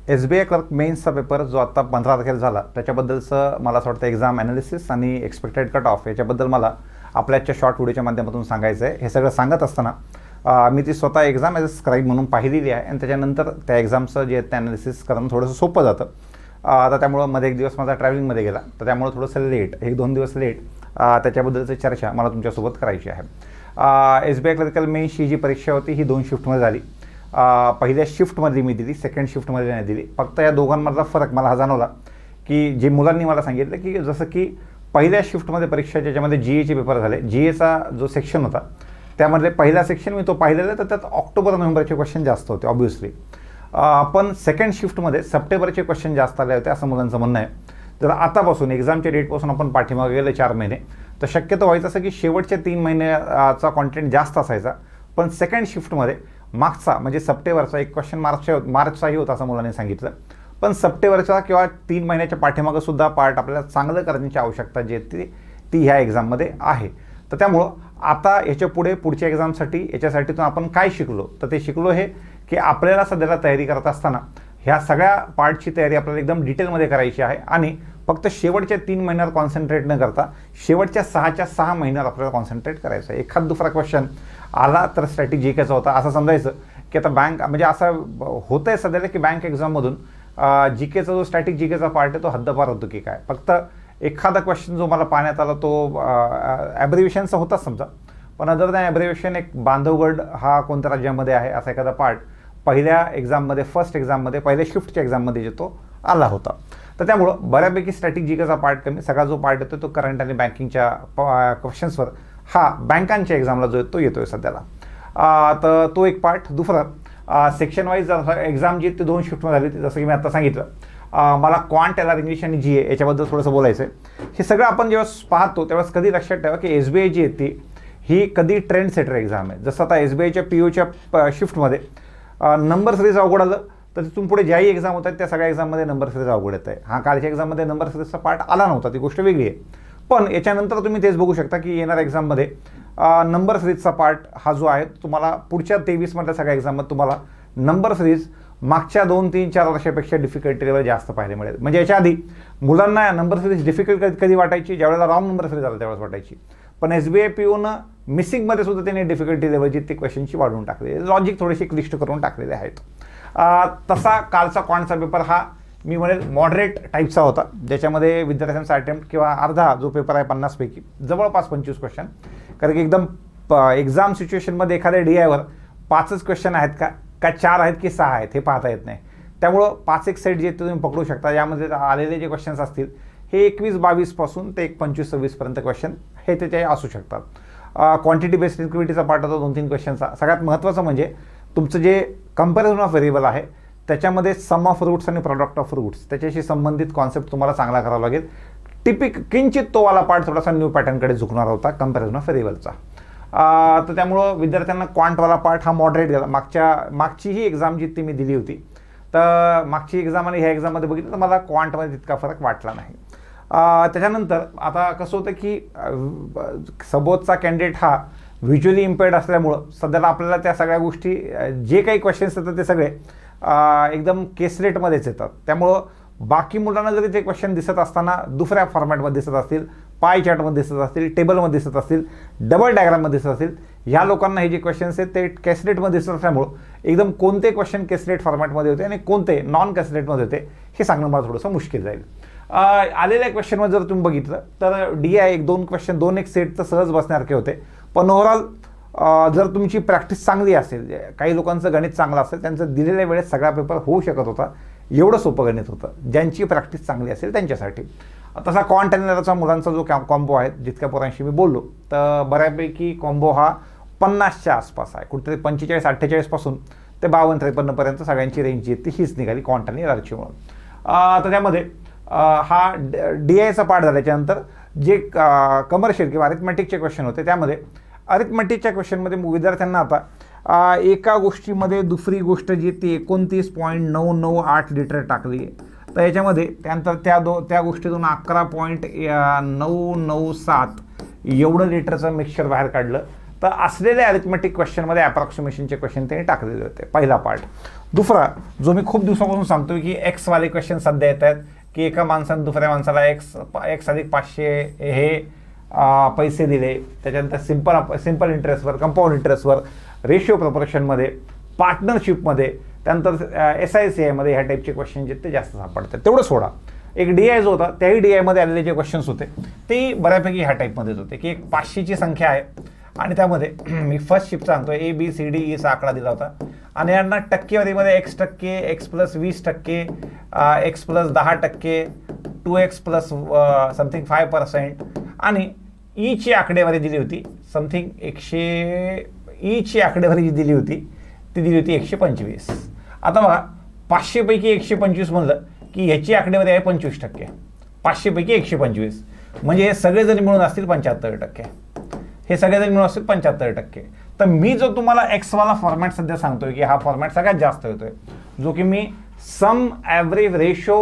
SBI clerk मेन्सचा paper जो आता 15 तारखेला झाला त्याच्याबद्दलचं मला असं वाटतं एक्झाम ॲनालिसिस आणि एक्सपेक्टेड कट ऑफ याच्याबद्दल मला आपल्याच्या शॉर्ट व्हिडिओच्या माध्यमातून सांगायचं आहे. हे सगळं सांगत असताना मी ती स्वतः एक्झाम ॲज अ स्क्राईब म्हणून पाहिलेली आहे आणि त्याच्यानंतर त्या एक्झामचं जे ते ॲनालिसिस करणं थोडंसं सोपं जातं. आता त्यामुळं मध्ये एक दिवस माझा ट्रॅव्हलिंगमध्ये गेला तर त्यामुळे थोडंसं लेट 1-2 दिवस लेट त्याच्याबद्दलची चर्चा मला तुमच्यासोबत करायची आहे. SBI क्लर्कल मेन्सची जी परीक्षा होती ही 2 शिफ्टमध्ये झाली. पहिल्या शिफ्टमध्ये मी दिली, सेकंड शिफ्टमध्ये नाही दिली. फक्त या दोघांमधला फरक मला हा जाणवला की जे मुलांनी मला सांगितलं की जसं की पहिल्या शिफ्टमध्ये परीक्षा ज्याच्यामध्ये GAचे पेपर झाले, GAचा जो सेक्शन होता त्यामधले पहिला सेक्शन मी तो पाहिलेला तर त्यात ऑक्टोबर-नोव्हेंबरचे क्वेश्चन जास्त होते ऑब्व्हियसली. पण सेकंड शिफ्टमध्ये सप्टेंबरचे क्वेश्चन जास्त आले होते असं मुलांचं म्हणणं आहे. जर आतापासून एक्झामच्या डेटपासून आपण पाठीमागे गेले 4 महिने तर शक्यतो व्हायचं असं की शेवटच्या 3 महिन्याचा कॉन्टेंट जास्त असायचा. पण सेकंड शिफ्टमध्ये मागचा म्हणजे सप्टेंबरचा एक क्वेश्चन मार्चचाही होता असं मुलांनी सांगितलं. पण सप्टेंबरचा किंवा 3 महिन्याच्या पाठीमागं सुद्धा पार्ट आपल्याला चांगलं करण्याची आवश्यकता जी आहे ती ह्या एक्झाममध्ये आहे. तर त्यामुळं आता याच्या पुढच्या एक्झामसाठी याच्यासाठीतून आपण काय शिकलो तर ते शिकलो हे की आपल्याला सध्याला तयारी करत असताना ह्या सगळ्या पार्टची तयारी आपल्याला एकदम डिटेलमध्ये करायची आहे आणि फक्त शेवटच्या 3 महिन्यावर कॉन्सन्ट्रेट न करता शेवटच्या 6 महिन्यावर आपल्याला कॉन्सन्ट्रेट करायचं आहे. एखाद दुसरा क्वेश्चन आला तर स्ट्रॅटेजी जीकेचा होता असं समजायचं की आता बँक म्हणजे असं होतं आहे सध्याला की बँक एक्झाममधून जीकेचा जो स्टॅटिक जीकेचा पार्ट आहे तो हद्दपार होतो की काय. फक्त एखादा क्वेश्चन जो मला पाहण्यात आला तो ॲब्रिव्हिएशनचा होताच समजा, पण अदर दॅन ॲब्रिव्हिएशन एक बांधवगड हा कोणत्या राज्यामध्ये आहे असा एखादा पार्ट पहिल्या एक्झाममध्ये फर्स्ट एक्झाममध्ये पहिल्या शिफ्टच्या एक्झाममध्ये जे तो आला होता. तर त्यामुळं बऱ्यापैकी स्टॅटिक जीकेचा पार्ट कमी, सगळा जो पार्ट येतो तो करंट आणि बँकिंगच्या क्वेश्चन्सवर हा बँकांच्या एक्झामला जो तो येतो आहे सध्याला. तर तो एक पार्ट. दुसरा सेक्शन वाईज एक्झाम जी ती 2 शिफ्टमध्ये झाली जसं की मी आता सांगितलं. मला क्वांट LR इंग्लिश आणि GA याच्याबद्दल थोडंसं बोलायचं आहे. हे सगळं आपण जेव्हा पाहतो तेव्हाच कधी लक्षात ठेवा की SBI जी आहे ही कधी ट्रेंड सेटर एक्झाम आहे. जसं आता SBIच्या POच्या शिफ्टमध्ये नंबर सिरीज अवघड आलं तर तिथून पुढे ज्याही एक्झाम होत आहेत त्या सगळ्या एक्झाममध्ये नंबर सिरीज अवघड येत आहे. हा कालच्या एक्झाममध्ये नंबर सिरीजचा पार्ट आला नव्हता ती गोष्ट वेगळी आहे. पण याच्यानंतर तुम्ही तेच बघू शकता की येणाऱ्या एक्झाममध्ये नंबर सिरीजचा पार्ट हा जो आहे तुम्हाला पुढच्या 23मधल्या सगळ्या एक्झाममध्ये तुम्हाला नंबर सिरीज मागच्या 2-3-4 वर्षापेक्षा डिफिकल्टी लेवल जास्त पाहायला मिळेल. म्हणजे याच्या आधी मुलांना नंबर सिरीज डिफिकल्ट कधी वाटायची ज्यावेळेला रॉंग नंबर सिरीज आला त्यावेळेस वाटायची. पण SBI POनं मिसिंगमध्ये सुद्धा त्यांनी डिफिकल्टी लेवलची ती क्वेश्चनची वाढवून टाकली, लॉजिक थोडेसे क्लिष्ट करून टाकलेले आहेत. तसा कालचा क्वांटचा पेपर हा मी म्हणेल मॉडरेट टाईपचा होता ज्याच्यामध्ये विद्यार्थ्यांचा अटेम्प्ट किंवा अर्धा जो पेपर आहे 50 पैकी जवळपास 25 क्वेश्चन. कारण की एकदम एक्झाम सिच्युएशनमध्ये एखाद्या DIवर 5च क्वेश्चन आहेत का 4 आहेत की 6 आहेत हे पाहता येत नाही. त्यामुळं 5 एक सेट जे तुम्ही पकडू शकता. यामध्ये आलेले जे क्वेश्चन्स असतील हे 21-22 पासून ते 25-26 पर्यंत क्वेश्चन हे त्याचे असू शकतात. क्वांटिटी बेस्ड इक्विटीचा पार्ट होता 2-3 क्वेश्चनचा. सगळ्यात महत्त्वाचं म्हणजे तुमचं जे कंपॅरिझन ऑफ व्हेरिएबल आहे त्याच्यामध्ये सम ऑफ रूट्स आणि प्रॉडक्ट ऑफ रूट्स त्याच्याशी संबंधित कॉन्सेप्ट तुम्हाला चांगला करावा लागेल. किंचित तो वाला पार्ट थोडासा न्यू पॅटर्नकडे झुकणार होता कंपॅरिझन ऑफ व्हेरिएबलचा. तर त्यामुळं विद्यार्थ्यांना क्वांटवाला पार्ट हा मॉडरेट गेला. मागचीही एक्झाम जी ती मी दिली होती तर मागची एक्झाम आणि ह्या एक्झाममध्ये बघितलं तर मला क्वांटमध्ये तितका फरक वाटला नाही. त्याच्यानंतर आता कसं होतं की सबोधचा कॅन्डिडेट हा व्हिज्युअली इम्पेअर्ड असल्यामुळं सध्याला आपल्याला त्या सगळ्या गोष्टी जे काही क्वेश्चन्स येतात ते सगळे एकदम केसलेटमध्येच येतात. त्यामुळं बाकी मुलांना जरी ते क्वेश्चन दिसत असताना दुसऱ्या फॉर्मॅटमध्ये दिसत असतील, पाय चार्टमध्ये दिसत असतील, टेबलमध्ये दिसत असतील, डबल डायग्राममध्ये दिसत असतील, ह्या लोकांना हे जे क्वेश्चन्स आहेत ते कॅसलेटमध्ये दिसत असल्यामुळं एकदम कोणते क्वेश्चन कॅसलेट फॉर्मॅटमध्ये होते आणि कोणते नॉन कॅसलेटमध्ये होते हे सांगणं मला थोडंसं मुश्किल जाईल. आलेल्या क्वेश्चनमध्ये जर तुम्ही बघितलं तर DI 1-2 क्वेश्चन 2-1 सेट तर सहज बसण्यासारखे होते. पण ओव्हरऑल जर तुमची प्रॅक्टिस चांगली असेल, काही लोकांचं गणित चांगलं असेल त्यांचं दिलेल्या वेळेत सगळा पेपर होऊ शकत होता. एवढं सोपं गणित होतं ज्यांची प्रॅक्टिस चांगली असेल त्यांच्यासाठी. तसा क्वांट आणि LRचा मुलांचा जो कॉम्बो आहे जितक्या पोरांशी मी बोललो तर बऱ्यापैकी कॉम्बो हा 50च्या आसपास आहे. कुठेतरी 45-48 पासून ते 52-53 पर्यंत सगळ्यांची रेंज जी आहे ती हीच निघाली क्वांट आणि LRची म्हणून. तर त्यामध्ये हा DIचा पार्ट झाला. त्याच्यानंतर जे कमर्शियल किंवा अरिथमॅटिकचे क्वेश्चन होते त्यामध्ये अरिथमॅटिकच्या क्वेश्चनमध्ये विद्यार्थ्यांना आता एका गोष्टीमध्ये दुसरी गोष्ट जी ती 29.998 लिटर टाकली. तर याच्यामध्ये त्यानंतर त्या गोष्टीतून 11.997 एवढं लिटरचं मिक्सचर बाहेर काढलं. तर असलेल्या अरिथमेटिक क्वेश्चनमध्ये अप्रॉक्सिमेशनचे क्वेश्चन त्यांनी टाकलेले होते, पहिला पार्ट. दुसरा जो मी खूप दिवसापासून सांगतोय की एक्सवाले क्वेश्चन सध्या येत आहेत की एका माणसाने दुसऱ्या माणसाला एक्स अधिक 500 हे पैसे दिले, त्याच्यानंतर सिंपल इंटरेस्टवर, कंपाऊंड इंटरेस्टवर, रेशिओ प्रपोर्शनमध्ये, पार्टनरशिपमध्ये, त्यानंतर SICIमध्ये ह्या टाईपचे क्वेश्चन जे ते जास्त सापडतात. तेवढं सोडा. एक DI जो होता त्याही DIमध्ये आलेले जे क्वेश्चन्स होते ते बऱ्यापैकी ह्या टाईपमध्येच होते की एक 500ची संख्या आहे आणि त्यामध्ये मी फर्स्ट शिफ्ट सांगतोय ABCDEचा आकडा दिला होता आणि यांना टक्केवारीमध्ये x%, x+20%, x+10%, 2x plus something 5% आणि ईची आकडेवारी दिली होती समथिंग ईची आकडेवारी जी दिली होती ती दिली होती 125. आता बघा 500 पैकी 125 म्हणलं की ह्याची आकडेवारी आहे 25%, 500 पैकी 125 म्हणजे हे सगळेजण मिळून असतील 75%, हे सगळेजण मिळून असतील 75%. तर मी जो तुम्हाला एक्सवाला फॉर्मॅट सध्या सांगतोय की हा फॉर्मॅट सगळ्यात जास्त होतोय, जो की मी सम ॲव्हरेज रेशो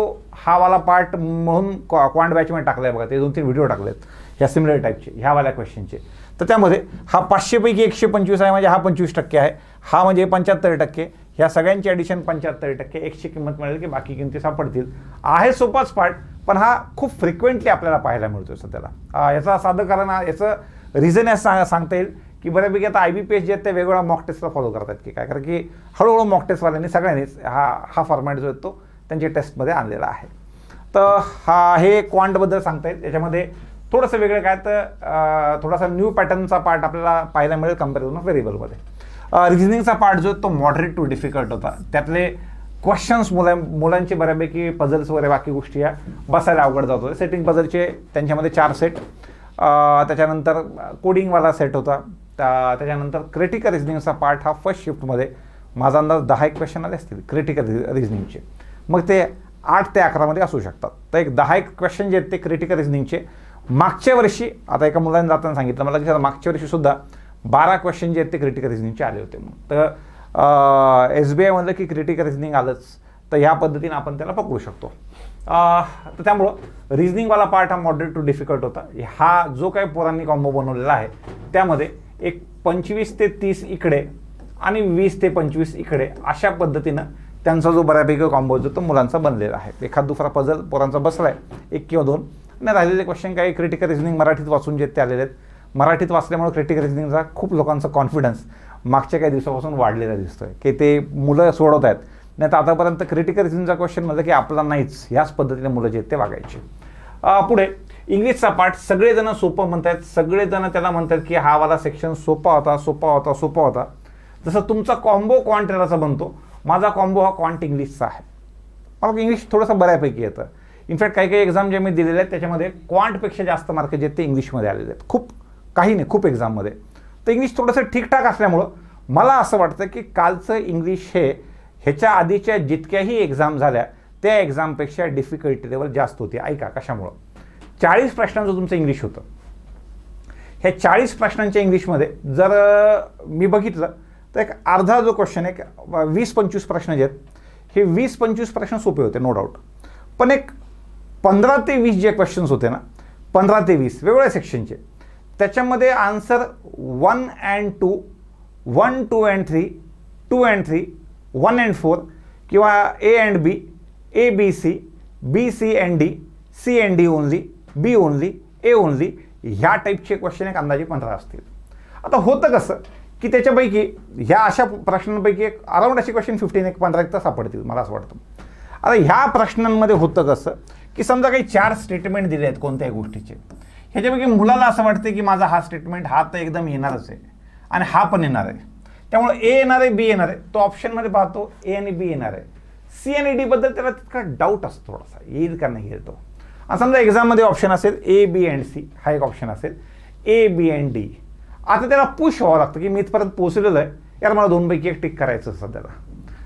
हा वाला पार्ट म्हणून क्वांट बॅचमध्ये टाकलाय बघा, ते 2-3 व्हिडिओ टाकलेत ह्या सिमिलर टाईपचे ह्या वाल्या क्वेश्चनचे. तर त्यामध्ये हा 500 पैकी 125 आहे म्हणजे हा 25% आहे, हा म्हणजे 75%, ह्या सगळ्यांची ॲडिशन 75%, एक्सची किंमत मिळेल की बाकी किमती सापडतील. आहे सोपाच पार्ट, पण हा खूप फ्रिक्वेंटली आपल्याला पाहायला मिळतोय सध्याला. याचा साधं कारण याचं रिझन असं सांगता येईल की बऱ्यापैकी आता IBPS जे आहेत ते वेगवेगळ्या मॉक टेस्टला फॉलो करतात की काय, कारण की हळूहळू मॉक टेस्टवाल्यांनी सगळ्यांनीच हा फॉर्मॅट जो आहे तो त्यांच्या टेस्टमध्ये आणलेला आहे. तर हे क्वांटबद्दल सांगता येईल. याच्यामध्ये थोडंसं वेगळं काय तर थोडासा न्यू पॅटर्नचा पार्ट आपल्याला पाहायला मिळेल कम्पॅरिझन ऑफ व्हेरिएबलमध्ये. रिझनिंगचा पार्ट जो तो मॉडरेट टू डिफिकल्ट होता. त्यातले क्वेश्चन्स मुलांचे बऱ्यापैकी पझल्स वगैरे बाकी गोष्टी या बसायला अवघड जात होते. सेटिंग पझलचे त्यांच्यामध्ये 4 सेट, त्याच्यानंतर कोडिंगवाला सेट होता, त्याच्यानंतर क्रिटिकल रिझनिंगचा पार्ट हा फर्स्ट शिफ्टमध्ये माझा अंदाज 10 क्वेश्चन आले असतील क्रिटिकल रिझनिंगचे. मग ते 8 ते 11 असू शकतात. तर एक 10 क्वेश्चन जे आहेत ते क्रिटिकल रिझनिंगचे. मागच्या वर्षी आता एका मुलाने जाताना सांगितलं मला की मागच्या वर्षी सुद्धा 12 क्वेश्चन जे आहेत ते क्रिटिकल रिझनिंगचे आले होते. मग तर SBI म्हणलं की क्रिटिकल रिझनिंग आलंच, तर ह्या पद्धतीने आपण त्याला पकडू शकतो. तर त्यामुळं रिझनिंगवाला पार्ट हा मॉडरेट टू डिफिकल्ट होता. हा जो काही पोरांनी कॉम्बो बनवलेला आहे त्यामध्ये एक 25 ते 30 इकडे आणि 20 ते 25 इकडे अशा पद्धतीनं त्यांचा जो बऱ्यापैकी कॉम्बो जो तो मुलांचा बनलेला आहे. एखाद दुसरा पझल पोरांचा बसला आहे 1 किंवा 2 आणि राहिलेले क्वेश्चन काही क्रिटिकल रिझनिंग मराठीत वाचून जे ते आलेले आहेत. मराठीत वाचल्यामुळे क्रिटिकल रिझनिंगचा खूप लोकांचा कॉन्फिडन्स मागच्या काही दिवसापासून वाढलेला दिसतोय की ते मुलं सोडवत आहेत. नाही तर आतापर्यंत क्रिटिकल रिझनिंगचा क्वेश्चन म्हणजे की आपला नाहीच, ह्याच पद्धतीने मुलं जे आहेत ते वागायचे. पुढे इंग्लिशचा पार्ट सगळेजण सोपं म्हणतात, सगळेजण त्याला म्हणतात की हा वाला सेक्शन सोपा होता. जसं तुमचा कॉम्बो क्वांटेराचा बनतो, माझा कॉम्बो हा क्वांट इंग्लिशचा आहे. मला इंग्लिश थोडंसं बऱ्यापैकी येतं. इनफॅक्ट काही एक्झाम जे मी दिलेले आहेत त्याच्यामध्ये क्वांटपेक्षा जास्त मार्क जे आहेत ते इंग्लिशमध्ये आलेले आहेत. खूप एक्झाममध्ये. तर इंग्लिश थोडंसं ठीकठाक असल्यामुळं मला असं वाटतं की कालचं इंग्लिश ह्याच्या आधीच्या जितक्याही एक्झाम झाल्या त्या एक्झामपेक्षा डिफिकल्टी लेवल जास्त होती. ऐका कशामुळं. 40 प्रश्नांचं तुमचं इंग्लिश होतं. ह्या 40 प्रश्नांच्या इंग्लिशमध्ये जर मी बघितलं तर एक अर्धा जो क्वेश्चन आहे 20-25 प्रश्न जे आहेत हे 20-25 प्रश्न सोपे होते नो डाऊट. पण एक 15 ते 20 जे क्वेश्चन्स होते ना, 15 ते 20 वेगवेगळ्या सेक्शनचे, त्याच्यामध्ये answer 1 and 2, 1, 2 and 3, 2 and 3, 1 and 4 किंवा A and B, A, B, C, B, C and D, C and D only, B only, A only, ह्या टाईपचे क्वेश्चन एक अंदाजे 15 असतील. आता होतं कसं की त्याच्यापैकी ह्या अशा प्रश्नांपैकी एक अराउंड असे क्वेश्चन 15 तर सापडतील मला असं वाटतं. आता ह्या प्रश्नांमध्ये होतं कसं की समजा काही 4 स्टेटमेंट दिले आहेत कोणत्याही गोष्टीचे, ह्याच्यापैकी मुलाला असं वाटतं की माझा हा स्टेटमेंट हा तर एकदम येणारच आहे आणि हा पण येणार आहे, त्यामुळे A येणार आहे, B येणार आहे. तो ऑप्शनमध्ये पाहतो A आणि B येणार आहे. C आणि D बद्दल त्याला तितका डाऊट असतो थोडासा, येईल का नाही येईल तो. आणि समजा एक्झाममध्ये ऑप्शन असेल A, B and C, हा एक ऑप्शन असेल A, B and D. आता त्याला पुश व्हावं लागतं की मी इथपर्यंत पोहोचलेलो आहे, यार मला 2 पैकी 1 टिक करायचं सध्याला.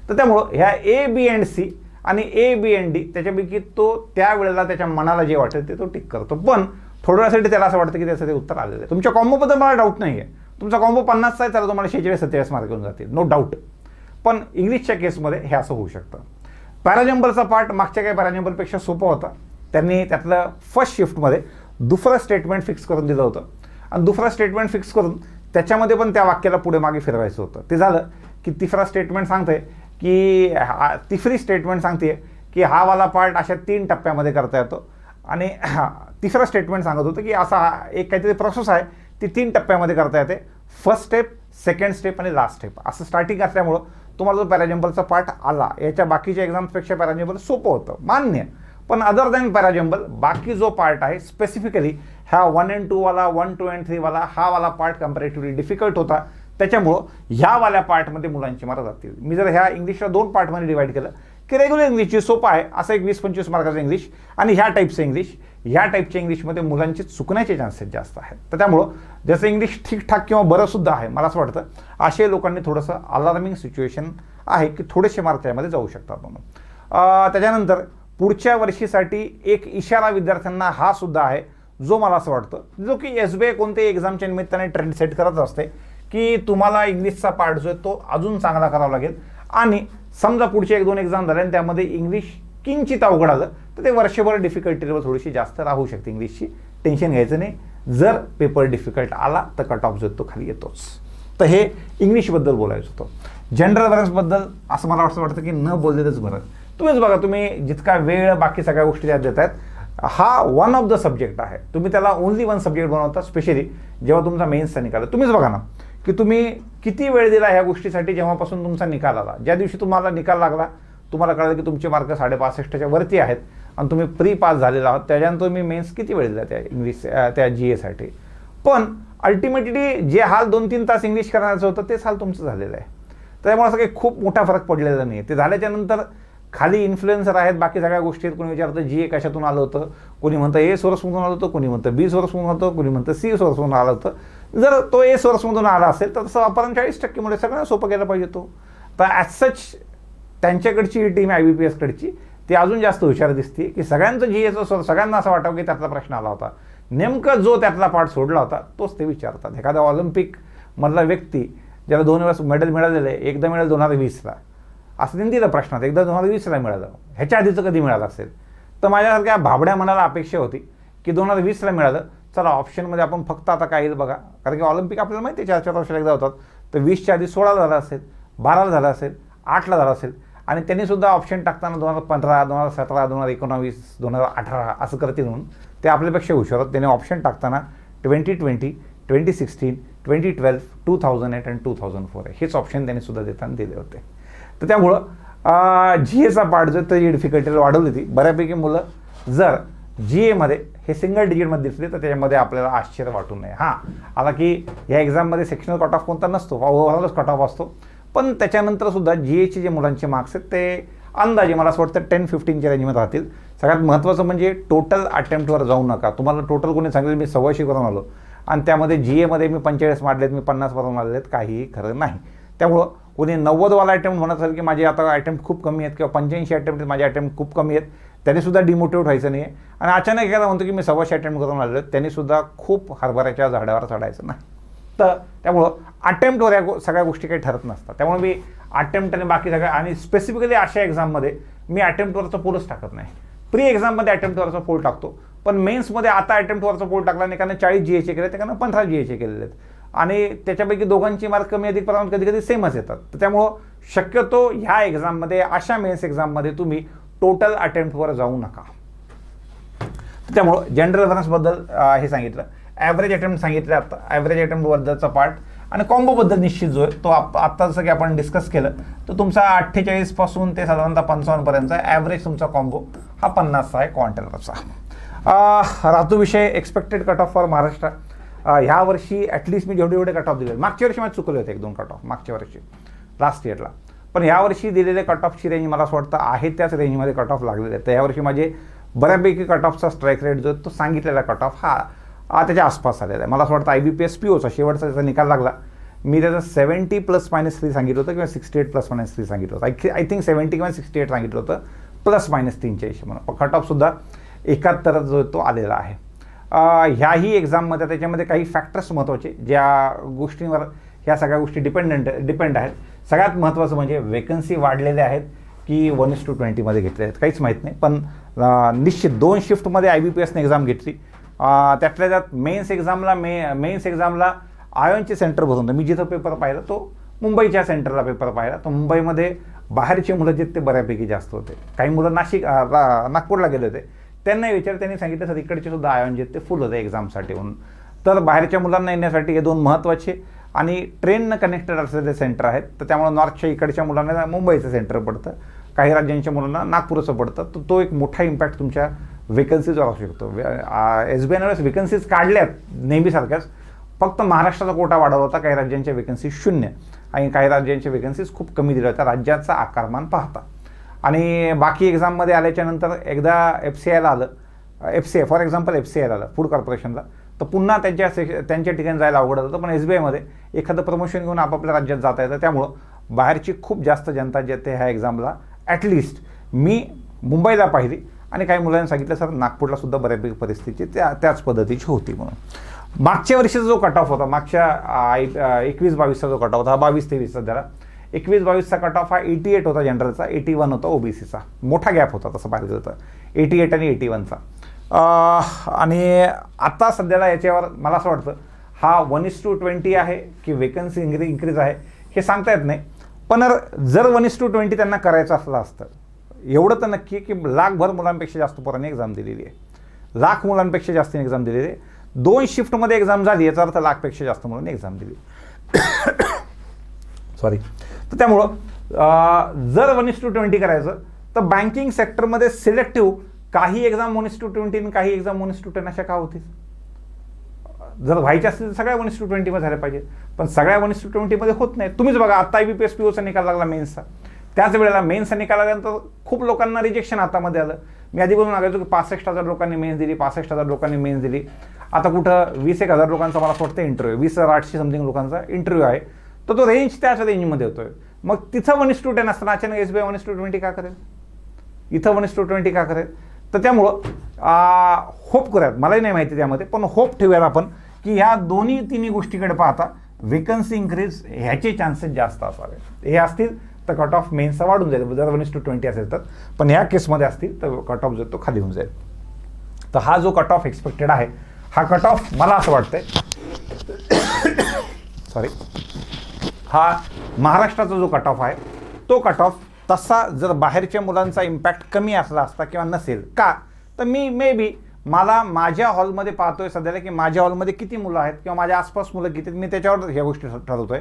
तर त्यामुळं ह्या A, B and C आणि A, B and D त्याच्यापैकी तो त्यावेळेला त्याच्या मनाला जे वाटेल ते तो टिक करतो. पण थोड्या वेळासाठी त्याला असं वाटतं की त्याचं ते उत्तर आलेलं आहे. तुमच्या कॉम्बोबद्दल मला डाऊट नाही आहे. तुमचा कॉम्बो 50चा आहे, त्याला तुम्हाला 46-47 मार्क येऊन जातील, नो डाऊट. पण इंग्लिशच्या केसमध्ये हे असं होऊ शकतं. पॅराजंबलचा पार्ट मागच्या काही पॅराजंबलपेक्षा सोपा होता. त्यांनी त्यातलं फर्स्ट शिफ्टमध्ये दुसरं स्टेटमेंट फिक्स करून दिलं होतं आणि दुसरं स्टेटमेंट फिक्स करून त्याच्यामध्ये पण त्या वाक्याला पुढे मागे फिरवायचं होतं. ते झालं की तिसरी स्टेटमेंट सांगते की हा वाला पार्ट अशा 3 टप्प्यामध्ये करता येतो. आणि तिसरं स्टेटमेंट सांगत होतं की असा एक काहीतरी प्रोसेस आहे, ती 3 टप्प्यामध्ये करता येते. फर्स्ट स्टेप, सेकंड स्टेप आणि लास्ट स्टेप असं स्टार्टिंग असल्यामुळं तुम्हाला जो पॅराजंबलचा पार्ट आला, याच्या बाकीच्या एक्झाम्सपेक्षा पॅराजंबल सोपं होतं, मान्य. पण अदर दॅन पॅराजंबल बाकी जो पार्ट आहे स्पेसिफिकली ह्या 1 and 2 वाला, 1, 2 and 3 वाला हा वाला पार्ट कम्पॅरेटिव्हली डिफिकल्ट होता. त्याच्यामुळं ह्या वाल्या पार्टमध्ये मुलांची मार्क जातील. मी जर ह्या इंग्लिशला 2 पार्टमध्ये डिवाइड केलं की रेग्युलर इंग्लिश जे सोपं आहे असं एक 20-25 मार्काचं इंग्लिश, आणि ह्या टाईपचं इंग्लिश, ह्या टाईपच्या इंग्लिशमध्ये मुलांचे चुकण्याचे चान्सेस जास्त आहेत. तर त्यामुळं जसं इंग्लिश ठीकठाक किंवा बरंसुद्धा आहे, मला असं वाटतं असे लोकांनी थोडंसं अलार्मिंग सिच्युएशन आहे की थोडेसे मार्क त्यामध्ये जाऊ शकतात म्हणून. त्याच्यानंतर पुढच्या वर्षीसाठी एक इशारा विद्यार्थ्यांना हा सुद्धा आहे, जो मला असं वाटतं, जो की SBI कोणत्याही एक्झामच्या निमित्ताने ट्रेंड सेट करत असते की तुम्हाला इंग्लिशचा पार्ट जो आहे तो अजून चांगला करावा लागेल. आणि समजा पुढचे 1-2 एक्झाम झाले आणि त्यामध्ये इंग्लिश किंचित अवघड आलं तर ते वर्षभर डिफिकल्टी लेवल थोडीशी जास्त राहू शकते इंग्लिशची. टेन्शन घ्यायचं नाही, जर पेपर डिफिकल्ट आला तर कट ऑफ जो तो खाली येतोच. तर हे इंग्लिशबद्दल बोलायचं होतं. जनरल अवेअरनेसबद्दल असं मला असं वाटतं की न बोललेलंच बरं. तुम्हीच बघा, तुम्ही जितका वेळ बाकी सगळ्या गोष्टी त्यात देत आहेत, हा वन ऑफ द सब्जेक्ट आहे. तुम्ही त्याला ओनली 1 सब्जेक्ट बनवता, स्पेशली जेव्हा तुमचा मेन्सचा निकाल. तुम्हीच बघा ना की तुम्ही किती वेळ दिला ह्या गोष्टीसाठी. जेव्हापासून तुमचा निकाल आला, ज्या दिवशी तुम्हाला निकाल लागला, तुम्हाला कळलं की तुमचे मार्क 65च्या वरती आहेत आणि तुम्ही प्री पास झालेला आहात, त्याच्यानंतर तुम्ही मेन्स किती वेळ दिला त्या इंग्लिश त्या GA साठी. पण अल्टिमेटली जे हाल 2-3 तास इंग्लिश करण्याचं होतं तेच हाल तुमचं झालेलं आहे. त्यामुळे असं काही खूप मोठा फरक पडलेला नाही. ते झाल्याच्या नंतर खाली इन्फ्लुएन्सर आहेत, बाकी सगळ्या गोष्टी आहेत. कोणी विचारतं GA कशातून आलं होतं, कोणी म्हणतं A सोर्समधून आलं होतं, कोणी म्हणतं B सोर्समधून आलं होतं, कोणी म्हणतं C सोर्समधून आलं होतं. जर तो A सोर्समधून आला असेल तर तसं आपण 40% मुळे सगळ्यांना सोपं केलं पाहिजे तो. तर ॲज सच त्यांच्याकडची ही टीम IBPSकडची ती अजून जास्त हुशार दिसते की सगळ्यांचं GAचं सोर्स, सगळ्यांना असं वाटावं की त्यातला प्रश्न आला होता, नेमकं जो त्यातला पार्ट सोडला होता तोच ते विचारतात. एखादा ऑलिम्पिक मधला व्यक्ती ज्याला 2 वेळेस मेडल मिळालेलं आहे, एकदा मिळालं 2020ला, असं त्यांनी दिलं प्रश्नात, एकदा 2020ला मिळालं, ह्याच्या आधीचं कधी मिळालं असेल. तर माझ्यासारख्या भाबड्या मनाला अपेक्षा होती की 2020ला मिळालं, चला ऑप्शनमध्ये आपण फक्त आता काय येईल बघा, कारण की ऑलिम्पिक आपल्याला माहिती आहे 4-4 वर्षाला एकदा होतात. तर 20च्या आधी 16ला झालं असेल, 12ला झालं असेल, 8ला झालं असेल. आणि त्यांनी सुद्धा ऑप्शन टाकताना 2015, 2017, 2019, 2018 असं करतील म्हणून ते आपल्यापेक्षा हुशार होत. त्यांनी ऑप्शन टाकताना 2020, 2016, 2012, 2008 आणि 2004 हेच ऑप्शन त्यांनी सुद्धा देताना दिले होते. तर त्यामुळं GAचा पार्ट जो त्याची डिफिकल्टी वाढवली होती. बऱ्यापैकी मुलं जर GAमध्ये हे सिंगल डिजिटमध्ये दिसले तर त्याच्यामध्ये आपल्याला आश्चर्य वाटू नये. हां, आला की या एक्झाममध्ये सेक्शनल कट ऑफ कोणता नसतो, ओव्हरऑलच कट ऑफ असतो. पण त्याच्यानंतर सुद्धा GAचे जे मुलांचे मार्क्स आहेत ते अंदाजे मला असं वाटतं 10-15च्या रेंजमध्ये राहतील. सगळ्यात महत्त्वाचं म्हणजे टोटल अटेम्प्टवर जाऊ नका. तुम्हाला टोटल कोणी सांगितलं मी 126 करून आलो आणि त्यामध्ये GAमध्ये मी 45 मारलेत, मी 50 करून आलेले आहेत, काहीही खरं नाही. त्यामुळं कोणी 90वाला अटेम्प्ट म्हणत असेल की माझे आता अटेम्प्ट खूप कमी आहेत किंवा 85 अटेम्प्ट माझे अटेम्प्ट खूप कमी आहेत, त्यांनीसुद्धा डिमोटिवेट व्हायचं नाही आहे. आणि अचानक एखादा म्हणतो की मी 126 अटेम्प्ट करून आलेलो आहे, त्यांनीसुद्धा खूप हरभऱ्याच्या झाडावर चढायचं नाही. तर त्यामुळं अटेम्प्टवर या सगळ्या गोष्टी काही ठरत नसतात. त्यामुळे मी अटेम्प्ट आणि बाकी सगळ्या, आणि स्पेसिफिकली अशा एक्झाममध्ये मी अटेम्प्टवरचा पोलच टाकत नाही. प्री एक्झाममध्ये अटेम्प्टवरचा पोल टाकतो, पण मेन्समध्ये आता अटेम्प्टवरचा पोल टाकला नाही, कारण 40 GAचे केले, त्याकडनं 15 GAचे केलेले आहेत. आणि त्याच्यापैकी दोघांची मार्क कमी अधिक प्रमाणात कधी कधी सेमच येतात. तर त्यामुळं शक्यतो ह्या एक्झाममध्ये, अशा मेन्स एक्झाममध्ये तुम्ही टोटल अटेम्प्टवर जाऊ नका. त्यामुळं जनरल अवेअरनेसबद्दल हे सांगितलं, ॲव्हरेज अटेम्प्ट सांगितलं, आता ॲव्हरेज अटेम्प्टबद्दलचा पार्ट आणि कॉम्बोबद्दल निश्चित जो आहे तो आत्ता जसं की आपण डिस्कस केलं तर तुमचा 48 पासून ते साधारणतः 55 पर्यंतचा ॲव्हरेज तुमचा कॉम्बो हा 50चा आहे क्वांटलरचा. धातूविषय expected cut off for Maharashtra ह्या वर्षी ॲटलिस्ट मी जेवढे कट ऑफ दिले, मागच्या वर्षी माझे चुकले होते 1-2 कट ऑफ मागच्या वर्षी लास्ट इयरला, पण यावर्षी दिलेले कट ऑफची रेंज मला असं वाटतं आहे त्याच रेंजमध्ये कट ऑफ लागलेले आहेत. तर यावर्षी माझे बऱ्यापैकी कट ऑफचा स्ट्राईक रेट जो तो सांगितलेला कट ऑफ हा त्याच्या आसपास आलेला आहे. मला असं वाटतं IBPS POचा शेवटचा त्याचा निकाल लागला, मी त्याचं 70+-3 सांगितलं होतं किंवा 68+-3 सांगितलं होतं. आय थिंक 70 किंवा 68 सांगितलं होतं, +-3च्या हिशोबानं. कट ऑफसुद्धा 71 जो तो आलेला आहे. ह्याही एक्झाममध्ये त्याच्यामध्ये काही फॅक्टर्स महत्त्वाचे, ज्या गोष्टींवर ह्या सगळ्या गोष्टी डिपेंड आहेत. सगळ्यात महत्त्वाचं म्हणजे वेकन्सी वाढलेल्या आहेत की 1:20 घेतले आहेत काहीच माहीत नाही, पण निश्चित 2 शिफ्टमध्ये IBPSने एक्झाम घेतली. त्यातल्या त्यात मेन्स एक्झामला आयॉनचे सेंटर भरून तर मी जिथं पेपर पाहिला तो मुंबईच्या सेंटरला पेपर पाहिला, तर मुंबईमध्ये बाहेरची मुलं जे ते बऱ्यापैकी जास्त होते. काही मुलं नागपूरला गेले होते, त्यांनाही विचार त्यांनी सांगितलं सर इकडचे सुद्धा आयॉन जे ते फुल होते एक्झामसाठी म्हणून. तर बाहेरच्या मुलांना येण्यासाठी हे 2 महत्त्वाचे आणि ट्रेननं कनेक्टेड असलेले सेंटर आहेत. तर त्यामुळे नॉर्थच्या इकडच्या मुलांना मुंबईचं सेंटर पडतं, काही राज्यांच्या मुलांना नागपूरचं पडतं. तर तो एक मोठा इम्पॅक्ट तुमच्या वेकन्सीजवर असू शकतो. SBIने वेकन्सीज काढल्यात नेहमीसारख्याच, फक्त महाराष्ट्राचा कोटा वाढवला होता, काही राज्यांच्या वेकन्सी 0 आणि काही राज्यांच्या वेकन्सीज खूप कमी दिल्या होत्या राज्याचा आकारमान पाहता. आणि बाकी एक्झाममध्ये आल्याच्यानंतर एकदा FCIला आलं, FCI फॉर एक्झाम्पल FCIला आलं फूड कॉर्पोरेशनला, तर पुन्हा त्यांच्या ठिकाणी जायला अवघड होतं. पण SBIमध्ये एखादं प्रमोशन घेऊन आपापल्या राज्यात जाता येतं. त्यामुळं बाहेरची खूप जास्त जनता जे ते ह्या एक्झामला ॲटलिस्ट मी मुंबईला पाहिली आणि काही मुलांनी सांगितलं सर नागपूरला सुद्धा बऱ्यापैकी परिस्थिती त्याच पद्धतीची होती म्हणून. मागच्या वर्षीचा जो कट ऑफ होता, मागच्या 21-22चा जो कट ऑफ होता, हा 22-23 सध्याला 21-22चा कट ऑफ हा 88 होता जनरलचा, 81 होता OBCचा. मोठा गॅप होता तसं पाहिलं होतं 88 आणि 81चा. आणि आता सध्याला याच्यावर मला असं वाटतं हा 1:20 आहे की वेकन्सी इन्क्रीज आहे हे सांगता येत नाही. पण जर 1:20 त्यांना करायचं असलं असतं, एवढं तर नक्की की लाखभर मुलांपेक्षा जास्त पोरांनी एक्झाम दिलेली आहे, लाख मुलांपेक्षा जास्त एक्झाम दिलेली आहे. 2 शिफ्टमध्ये एक्झाम झाली याचा अर्थ लाखपेक्षा जास्त मुलांनी एक्झाम दिली. सॉरी. तर त्यामुळं जर 1:20 करायचं तर बँकिंग सेक्टरमध्ये सिलेक्टिव्ह काही एक्झाम 1:20 आणि काही एक्झाम 1:10 अशा का होतील? जर व्हायचे असतील तर सगळ्या 1:20 मध्ये झाल्या पाहिजे, पण सगळ्या 1:20 मध्ये होत नाही. तुम्हीच बघा आता IBPS POचा निकाल लागला मेन्सचा, त्याच वेळेला मेन्सचा निकाल आल्यानंतर खूप लोकांना रिजेक्शन हातामध्ये आलं. मी आधी बोलून लागायचो की 65,000 लोकांनी मेन्स दिली, 65,000 लोकांनी मेन्स दिली. आता कुठं 20,000 लोकांचा मला असं वाटतं इंटरव्ह्यू, 20,800 समथिंग लोकांचा इंटरव्ह्यू आहे. तर तो रेंज त्याच रेंजमध्ये होतोय. मग तिथं 1:10 असताना अचानक SBI 1:20 का करेल, इथं 1:20 का करेल? तर त्यामुळं होप करूयात, मलाही नाही माहिती त्यामध्ये, पण होप ठेवूयात आपण की ह्या तिन्ही गोष्टीकडे पाहता वेकन्सी इन्क्रीज ह्याचे चान्सेस जास्त असावे. हे असतील तर कट ऑफ मेन्सचा वाढून जाईल जर 1:20 असेल तर, पण ह्या केसमध्ये असतील तर कट ऑफ जो तो खाली होऊन जाईल. तर हा जो कट ऑफ एक्सपेक्टेड आहे हा कट ऑफ मला असं वाटतंय सॉरी हा महाराष्ट्राचा जो कट ऑफ आहे तो कट ऑफ तसा जर बाहेरच्या मुलांचा इम्पॅक्ट कमी असला असता किंवा नसेल का, तर मी मे बी मला माझ्या हॉलमध्ये पाहतोय सध्याला की माझ्या हॉलमध्ये किती मुलं आहेत किंवा माझ्या आसपास मुलं किती, मी त्याच्यावर ह्या गोष्टी ठरवतोय.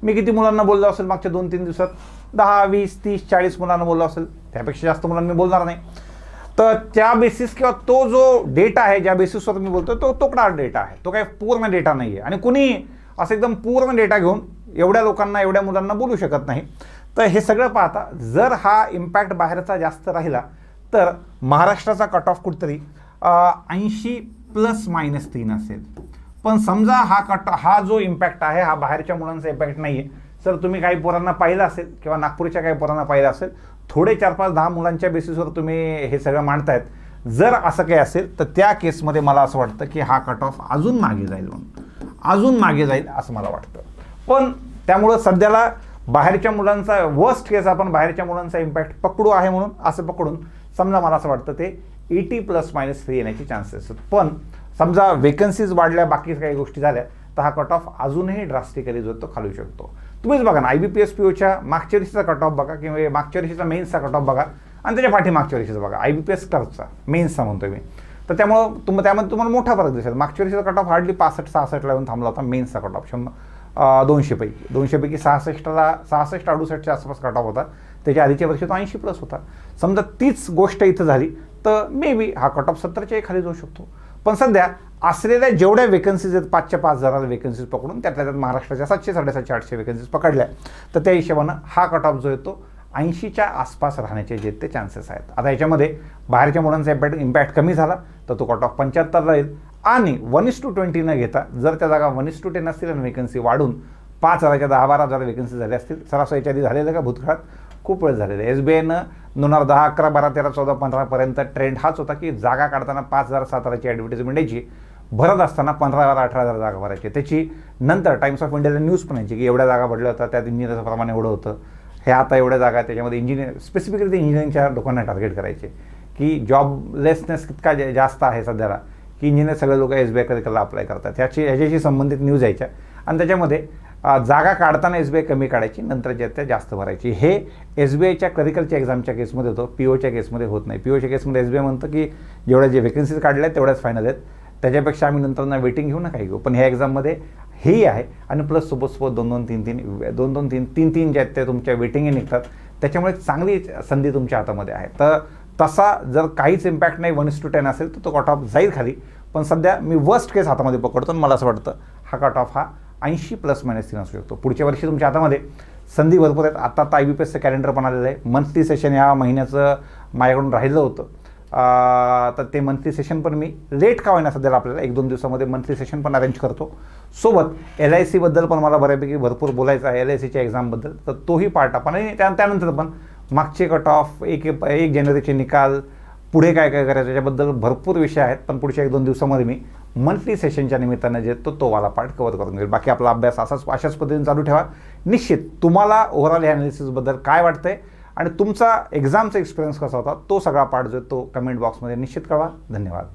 मी किती मुलांना बोललो असेल मागच्या 2-3 दिवसात, 10, 20, 30, 40 मुलांना बोललो असेल, त्यापेक्षा जास्त मुलांना मी बोलणार नाही. तर त्या बेसिस किंवा तो जो डेटा आहे ज्या बेसिसवर मी बोलतोय तो तोकडा डेटा आहे, तो काही पूर्ण डेटा नाही आहे. आणि कुणी असं एकदम पूर्ण डेटा घेऊन एवढ्या लोकांना एवढ्या मुलांना बोलू शकत नाही. तर हे सगळं पाहता जर हा इम्पॅक्ट बाहेरचा जास्त राहिला तर महाराष्ट्राचा कट ऑफ कुठतरी 80 ±3 असेल. पण समजा हा जो इम्पॅक्ट आहे हा बाहेरच्या मुलांचा इम्पॅक्ट नाही आहे. सर तुम्ही काही पोरांना पाहिलं असेल किंवा नागपूरच्या काही पोरांना पाहिलं असेल, थोडे 4-5-10 मुलांच्या बेसिसवर तुम्ही हे सगळं मांडतायत. जर असं काही असेल तर त्या केसमध्ये मला असं वाटतं की हा कट ऑफ अजून मागे जाईल, म्हणून अजून मागे जाईल असं मला वाटतं. पण त्यामुळं सध्याला बाहेरच्या मुलांचा वर्स्ट केस आपण बाहेरच्या मुलांचा इम्पॅक्ट पकडू आहे म्हणून असं पकडून समजा मला असं वाटतं ते 80 ±3 येण्याचे चान्सेस आहेत. पण समजा वेकन्सीज वाढल्या, बाकी काही गोष्टी झाल्या तर हा कट ऑफ अजूनही ड्रास्टिकली जो तो खालू शकतो. तुम्हीच बघा ना IBPS POच्या मागच्या वर्षीचा कट ऑफ बघा किंवा मागच्या वर्षीचा मेन्सचा कट ऑफ बघा आणि त्याच्या पाठीमागच्या वर्षीचा बघा, IBPS क्लर्कचा मेन्सचा म्हणतोय मी. तर त्यामुळे त्यामध्ये तुम्हाला मोठा फरक दिसेल. मागच्या वर्षीचा कट ऑफ हार्डली 65-66 येऊन थांबला होता मेन्सचा कट ऑफ 200 पैकी 66-68च्या आसपास कट ऑफ होता. त्याच्या आधीच्या वर्षी तो 80+ होता. समजा तीच गोष्ट इथं झाली तर मे बी हा कट ऑफ 70च्या खाली जाऊ शकतो. पण सध्या असलेल्या जेवढ्या वेकन्सीज आहेत 5,000 वेकन्सीज पकडून त्यातल्या महाराष्ट्राच्या 700-750-800 वेकन्सीज पकडल्या तर त्या हिशोबानं हा कट ऑफ जो आहे तो 80च्या आसपास राहण्याचे जे ते चान्सेस आहेत. आता याच्यामध्ये बाहेरच्या मुलांचा इम्पॅक्ट कमी झाला तर तो कट ऑफ 75 राहील. आणि 1:20 न घेता जर त्या जागा 1:10 असतील आणि वेकन्सी वाढून 5,000च्या 10-12,000 वेकन्सी झाल्या असतील, सरासरीच्या आधी झालेलं का भूतकाळात खूप वेळ झालेलं आहे. SBIनं 2010, 11, 12, 13, 14, 15 पर्यंत ट्रेंड हाच होता की जागा काढताना 5,000, 7,000ची ॲडव्हर्टाइजमेंट द्यायची, भरत असताना 15,000, 18,000 जागा भरायची. त्याची नंतर टाइम्स ऑफ इंडियाला न्यूज पण यायची की एवढ्या जागा भरल्या होत्या, त्यात इंजिनियरचं प्रमाण एवढं होतं, हे आता एवढ्या जागा त्याच्यामध्ये इंजिनियर स्पेसिफिकली ते इंजिनिअरिंगच्या लोकांना टार्गेट करायचे की जॉबलेसनेस कितका जास्त आहे सध्याला की इंजिनियर सगळे लोक SBI करिता अप्लाय करतात. ह्याच्याशी संबंधित न्यूज यायच्या आणि त्याच्यामध्ये जागा काढताना SBI कमी काढायची, नंतर ज्या त्या जास्त भरायची. हे SBIच्या क्लरिकलच्या एक्झामच्या केसमध्ये होतं, POच्या केसमध्ये होत नाही. POच्या केसमध्ये SBI म्हणतं की जेवढ्या जे वेकन्सीज काढल्या आहेत तेवढ्याच फायनल आहेत, त्याच्यापेक्षा आम्ही नंतर ना वेटिंग घेऊ ना काही घेऊ. पण ह्या एक्झाममध्ये हेही आहे आणि प्लस सोबत 2-2 ज्या आहेत त्या तुमच्या वेटिंगही निघतात. त्याच्यामुळे चांगली संधी तुमच्या हातामध्ये आहे. तर तसा जर काहीच इम्पॅक्ट नाही 1:10 असेल तर तो कट ऑफ जाईल खाली. पण सध्या मी वर्स्ट केस हातामध्ये पकडतो आणि मला असं वाटतं हा कट ऑफ हा 80 ±3 असू शकतो. पुढच्या वर्षी तुमच्या हातामध्ये संधी भरपूर आहेत. आता IBPSचं कॅलेंडर पण आलेलं आहे. मंथली सेशन ह्या महिन्याचं माझ्याकडून राहिलं होतं, तर ते मंथली सेशन पण मी लेट का होईना सध्याला आपल्याला 1-2 दिवसामध्ये मंथली सेशन पण अरेंज करतो. सोबत LICबद्दल पण मला बऱ्यापैकी भरपूर बोलायचं आहे, LICच्या एक्झामबद्दल, तर तोही पार्ट आपण आणि त्यानंतर पण मागचे कट ऑफ, 1 जानेवारीचे निकाल, पुढे काय काय करायचं याच्याबद्दल भरपूर विषय आहेत. पण पुढच्या 1-2 दिवसामध्ये मी मंथली सेशनच्या निमित्तानं जे तो वाला पार्ट कव्हर करून घेईल. बाकी आपला अभ्यास अशाच पद्धतीने चालू ठेवा. निश्चित तुम्हाला ओव्हरऑल ह्या ॲनालिसिसबद्दल काय वाटतंय आणि तुमचा एक्झामचा एक्सपिरियन्स कसा होता तो सगळा पार्ट जो तो कमेंट बॉक्समध्ये निश्चित कळवा. धन्यवाद.